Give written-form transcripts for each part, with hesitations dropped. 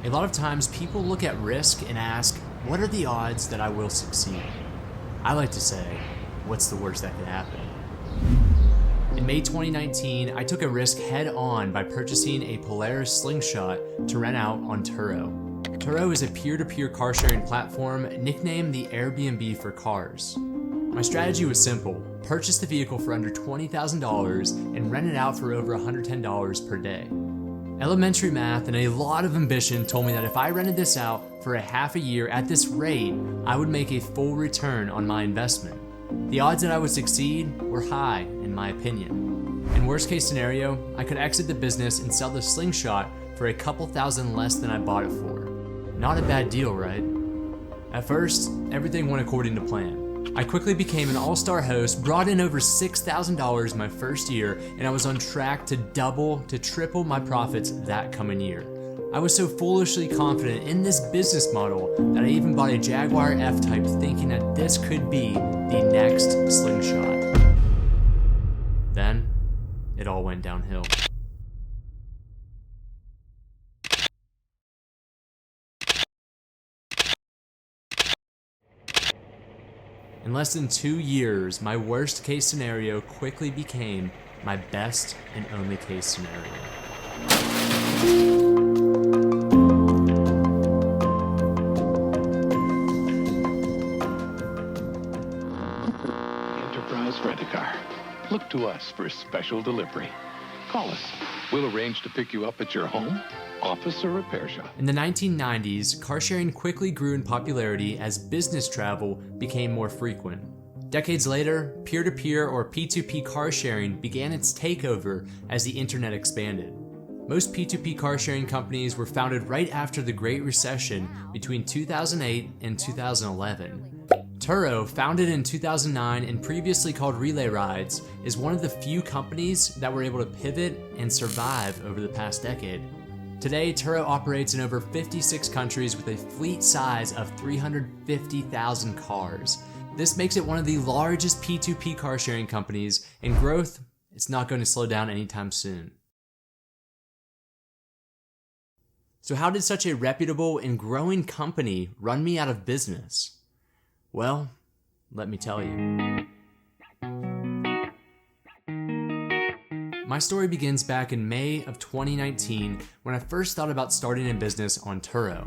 A lot of times people look at risk and ask, what are the odds that I will succeed? I like to say, what's the worst that could happen? In May 2019, I took a risk head on by purchasing a Polaris Slingshot to rent out on Turo. Turo is a peer-to-peer car sharing platform nicknamed the Airbnb for cars. My strategy was simple: purchase the vehicle for under $20,000 and rent it out for over $110 per day. Elementary math and a lot of ambition told me that if I rented this out for a half a year at this rate, I would make a full return on my investment. The odds that I would succeed were high, in my opinion. In worst case scenario, I could exit the business and sell the Slingshot for a couple thousand less than I bought it for. Not a bad deal, right? At first, everything went according to plan. I quickly became an all-star host, brought in over $6,000 my first year, and I was on track to double to triple my profits that coming year. I was so foolishly confident in this business model that I even bought a Jaguar F-Type thinking that this could be the next Slingshot. Then, it all went downhill. In less than 2 years, my worst case scenario quickly became my best and only case scenario. Enterprise Rent-A-Car. Look to us for special delivery. Call us. We'll arrange to pick you up at your home, office, or repair shop. In the 1990s, car sharing quickly grew in popularity as business travel became more frequent. Decades later, peer-to-peer or P2P car sharing began its takeover as the internet expanded. Most P2P car sharing companies were founded right after the Great Recession between 2008 and 2011. Turo, founded in 2009 and previously called Relay Rides, is one of the few companies that were able to pivot and survive over the past decade. Today, Turo operates in over 56 countries with a fleet size of 350,000 cars. This makes it one of the largest P2P car sharing companies, and growth is not going to slow down anytime soon. So how did such a reputable and growing company run me out of business? Well, let me tell you. My story begins back in May of 2019 when I first thought about starting a business on Turo.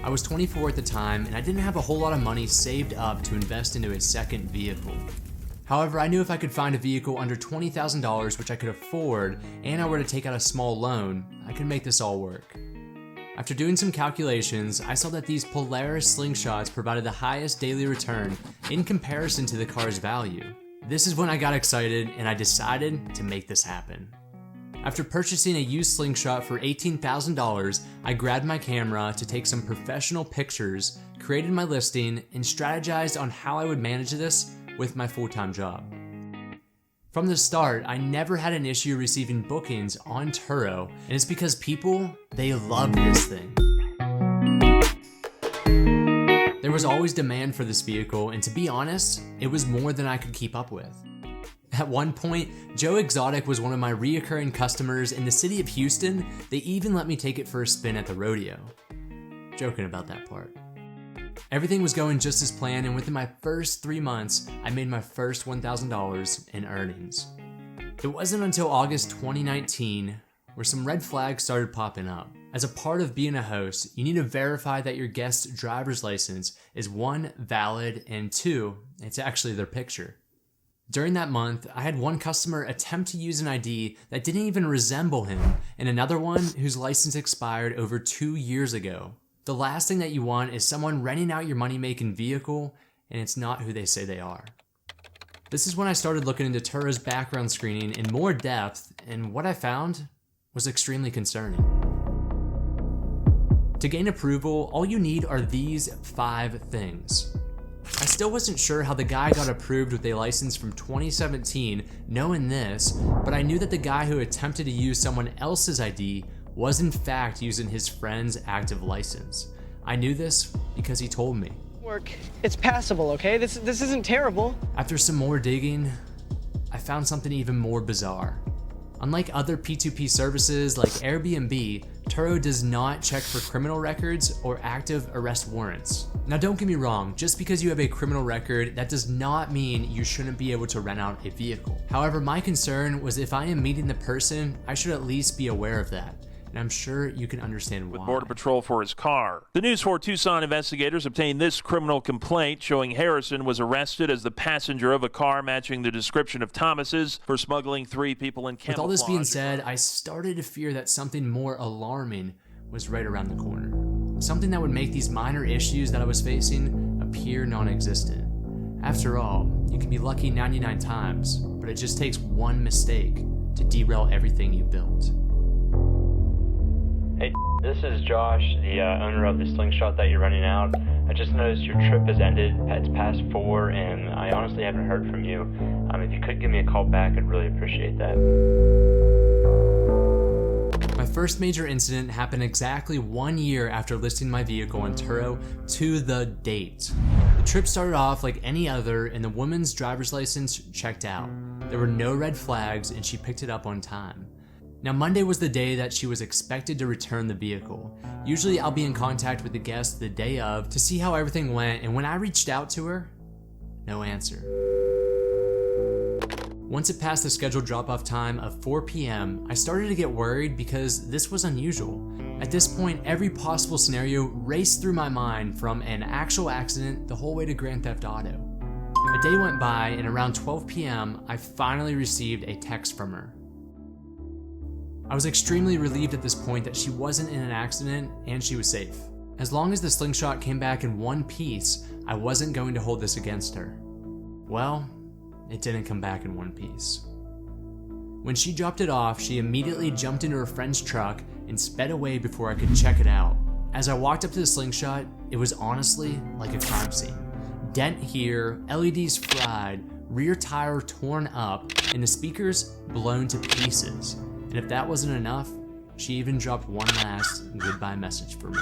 I was 24 at the time and I didn't have a whole lot of money saved up to invest into a second vehicle. However, I knew if I could find a vehicle under $20,000 which I could afford and I were to take out a small loan, I could make this all work. After doing some calculations, I saw that these Polaris Slingshots provided the highest daily return in comparison to the car's value. This is when I got excited and I decided to make this happen. After purchasing a used Slingshot for $18,000, I grabbed my camera to take some professional pictures, created my listing, and strategized on how I would manage this with my full-time job. From the start, I never had an issue receiving bookings on Turo, and it's because people, they love this thing. There was always demand for this vehicle, and to be honest, it was more than I could keep up with. At one point, Joe Exotic was one of my reoccurring customers in the city of Houston. They even let me take it for a spin at the rodeo. Joking about that part. Everything was going just as planned, and within my first 3 months, I made my first $1,000 in earnings. It wasn't until August 2019 where some red flags started popping up. As a part of being a host, you need to verify that your guest's driver's license is 1, valid, and 2, it's actually their picture. During that month, I had one customer attempt to use an ID that didn't even resemble him, and another one whose license expired over 2 years ago. The last thing that you want is someone renting out your money-making vehicle, and it's not who they say they are. This is when I started looking into Turo's background screening in more depth, and what I found was extremely concerning. To gain approval, all you need are these 5 things. I still wasn't sure how the guy got approved with a license from 2017 knowing this, but I knew that the guy who attempted to use someone else's ID was in fact using his friend's active license. I knew this because he told me. It's passable, okay? This isn't terrible. After some more digging, I found something even more bizarre. Unlike other P2P services like Airbnb, Turo does not check for criminal records or active arrest warrants. Now don't get me wrong, just because you have a criminal record, that does not mean you shouldn't be able to rent out a vehicle. However, my concern was if I am meeting the person, I should at least be aware of that. And I'm sure you can understand why. With Border Patrol for his car. The News 4 Tucson investigators obtained this criminal complaint showing Harrison was arrested as the passenger of a car matching the description of Thomas's for smuggling 3 people in camouflage. With all this being said, I started to fear that something more alarming was right around the corner. Something that would make these minor issues that I was facing appear non-existent. After all, you can be lucky 99 times, but it just takes one mistake to derail everything you built. Hey, this is Josh, the owner of the Slingshot that you're renting out. I just noticed your trip has ended. It's past 4, and I honestly haven't heard from you. If you could give me a call back, I'd really appreciate that. My first major incident happened exactly 1 year after listing my vehicle on Turo to the date. The trip started off like any other, and the woman's driver's license checked out. There were no red flags, and she picked it up on time. Now, Monday was the day that she was expected to return the vehicle. Usually I'll be in contact with the guest the day of to see how everything went, and when I reached out to her, no answer. Once it passed the scheduled drop-off time of 4 p.m., I started to get worried because this was unusual. At this point, every possible scenario raced through my mind, from an actual accident the whole way to Grand Theft Auto. A day went by, and around 12 p.m., I finally received a text from her. I was extremely relieved at this point that she wasn't in an accident and she was safe. As long as the Slingshot came back in one piece, I wasn't going to hold this against her. Well, it didn't come back in one piece. When she dropped it off, she immediately jumped into her friend's truck and sped away before I could check it out. As I walked up to the Slingshot, it was honestly like a crime scene. Dent here, LEDs fried, rear tire torn up, and the speakers blown to pieces. And if that wasn't enough, she even dropped one last goodbye message for me.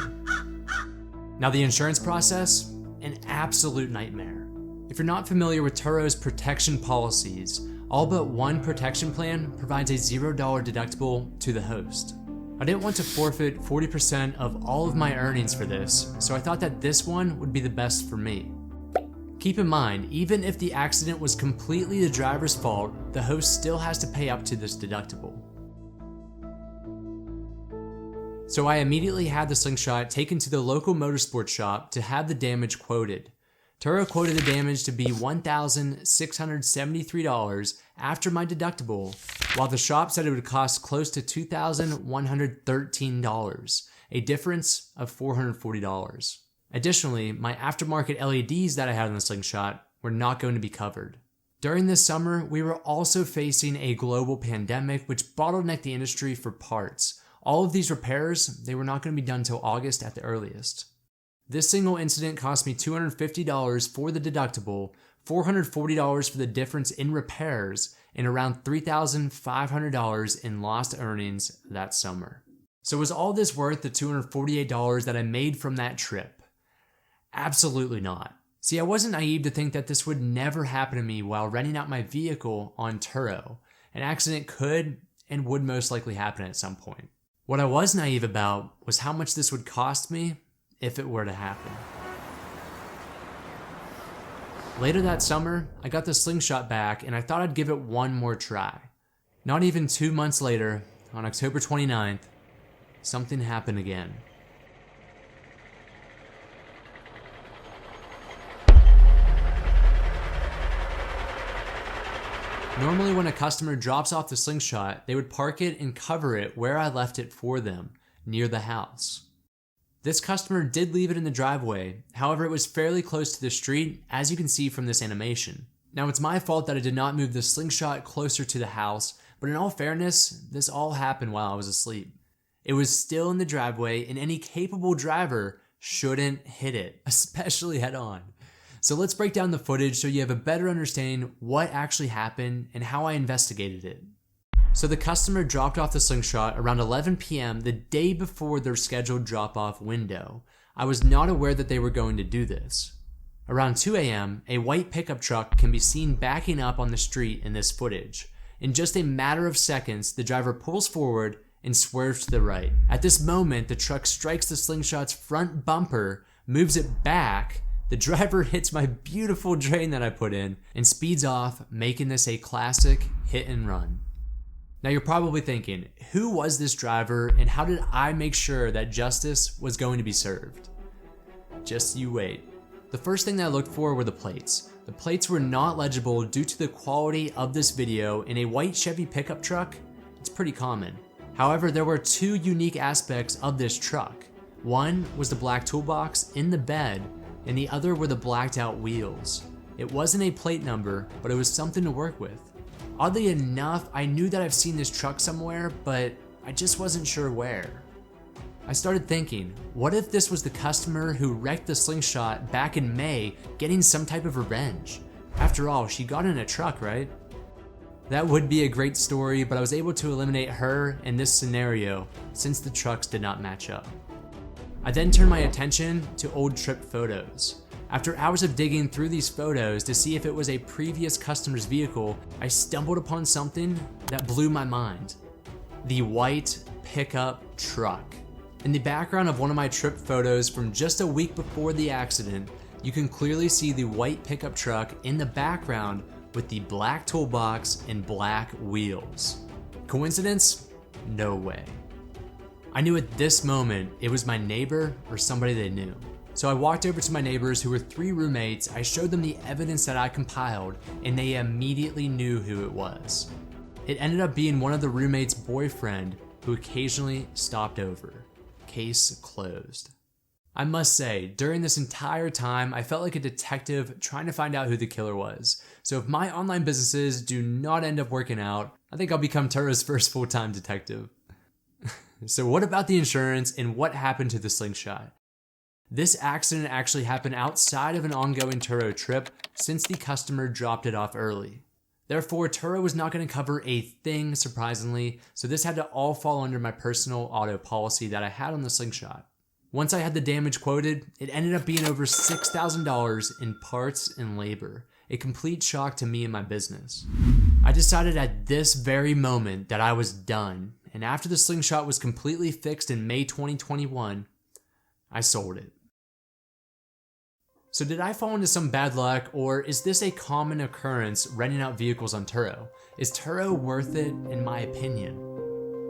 Now, the insurance process, an absolute nightmare. If you're not familiar with Turo's protection policies, all but one protection plan provides a $0 deductible to the host. I didn't want to forfeit 40% of all of my earnings for this, so I thought that this one would be the best for me. Keep in mind, even if the accident was completely the driver's fault, the host still has to pay up to this deductible. So I immediately had the Slingshot taken to the local motorsports shop to have the damage quoted. Turo quoted the damage to be $1,673 after my deductible, while the shop said it would cost close to $2,113, a difference of $440. Additionally, my aftermarket LEDs that I had on the Slingshot were not going to be covered. During this summer, we were also facing a global pandemic which bottlenecked the industry for parts. All of these repairs, they were not going to be done until August at the earliest. This single incident cost me $250 for the deductible, $440 for the difference in repairs, and around $3,500 in lost earnings that summer. So was all this worth the $248 that I made from that trip? Absolutely not. See, I wasn't naive to think that this would never happen to me while renting out my vehicle on Turo. An accident could and would most likely happen at some point. What I was naive about was how much this would cost me if it were to happen. Later that summer, I got the Slingshot back and I thought I'd give it one more try. Not even 2 months later, on October 29th, something happened again. Normally when a customer drops off the Slingshot, they would park it and cover it where I left it for them, near the house. This customer did leave it in the driveway, however it was fairly close to the street, as you can see from this animation. Now it's my fault that I did not move the Slingshot closer to the house, but in all fairness, this all happened while I was asleep. It was still in the driveway and any capable driver shouldn't hit it, especially head on. So let's break down the footage so you have a better understanding what actually happened and how I investigated it. So the customer dropped off the Slingshot around 11 p.m. the day before their scheduled drop-off window. I was not aware that they were going to do this. Around 2 a.m., a white pickup truck can be seen backing up on the street in this footage. In just a matter of seconds, the driver pulls forward and swerves to the right. At this moment, the truck strikes the Slingshot's front bumper, moves it back, the driver hits my beautiful drain that I put in, and speeds off, making this a classic hit and run. Now you're probably thinking, who was this driver and how did I make sure that justice was going to be served? Just you wait. The first thing that I looked for were the plates. The plates were not legible due to the quality of this video. In a white Chevy pickup truck, it's pretty common. However, there were two unique aspects of this truck. One was the black toolbox in the bed, and the other were the blacked out wheels. It wasn't a plate number, but it was something to work with. Oddly enough, I knew that I've seen this truck somewhere, but I just wasn't sure where. I started thinking, what if this was the customer who wrecked the Slingshot back in May getting some type of revenge? After all, she got in a truck, right? That would be a great story, but I was able to eliminate her in this scenario since the trucks did not match up. I then turned my attention to old trip photos. After hours of digging through these photos to see if it was a previous customer's vehicle, I stumbled upon something that blew my mind. The white pickup truck. In the background of one of my trip photos from just a week before the accident, you can clearly see the white pickup truck in the background with the black toolbox and black wheels. Coincidence? No way. I knew at this moment it was my neighbor or somebody they knew. So I walked over to my neighbors who were 3 roommates, I showed them the evidence that I compiled, and they immediately knew who it was. It ended up being one of the roommates' boyfriend who occasionally stopped over. Case closed. I must say, during this entire time, I felt like a detective trying to find out who the killer was. So if my online businesses do not end up working out, I think I'll become Turo's first full-time detective. So what about the insurance and what happened to the Slingshot? This accident actually happened outside of an ongoing Turo trip since the customer dropped it off early. Therefore, Turo was not going to cover a thing, surprisingly, so this had to all fall under my personal auto policy that I had on the Slingshot. Once I had the damage quoted, it ended up being over $6,000 in parts and labor, a complete shock to me and my business. I decided at this very moment that I was done, and after the Slingshot was completely fixed in May 2021, I sold it. So did I fall into some bad luck, or is this a common occurrence renting out vehicles on Turo? Is Turo worth it, in my opinion?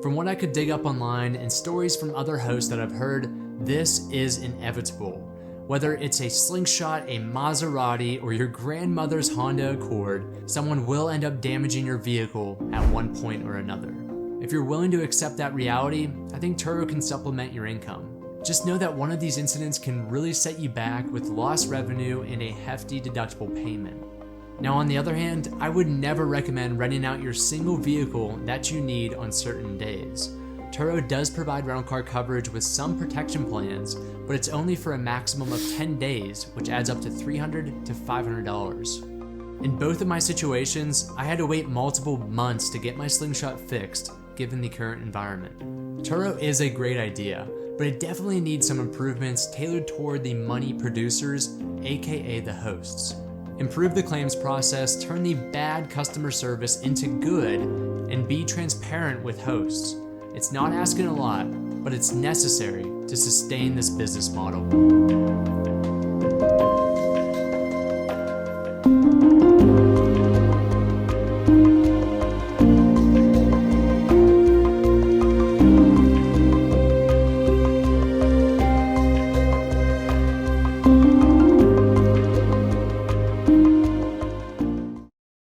From what I could dig up online and stories from other hosts that I've heard, this is inevitable. Whether it's a Slingshot, a Maserati, or your grandmother's Honda Accord, someone will end up damaging your vehicle at one point or another. If you're willing to accept that reality, I think Turo can supplement your income. Just know that one of these incidents can really set you back with lost revenue and a hefty deductible payment. Now on the other hand, I would never recommend renting out your single vehicle that you need on certain days. Turo does provide rental car coverage with some protection plans, but it's only for a maximum of 10 days, which adds up to $300 to $500. In both of my situations, I had to wait multiple months to get my Slingshot fixed, given the current environment. Turo is a great idea, but it definitely needs some improvements tailored toward the money producers, aka the hosts. Improve the claims process, turn the bad customer service into good, and be transparent with hosts. It's not asking a lot, but it's necessary to sustain this business model.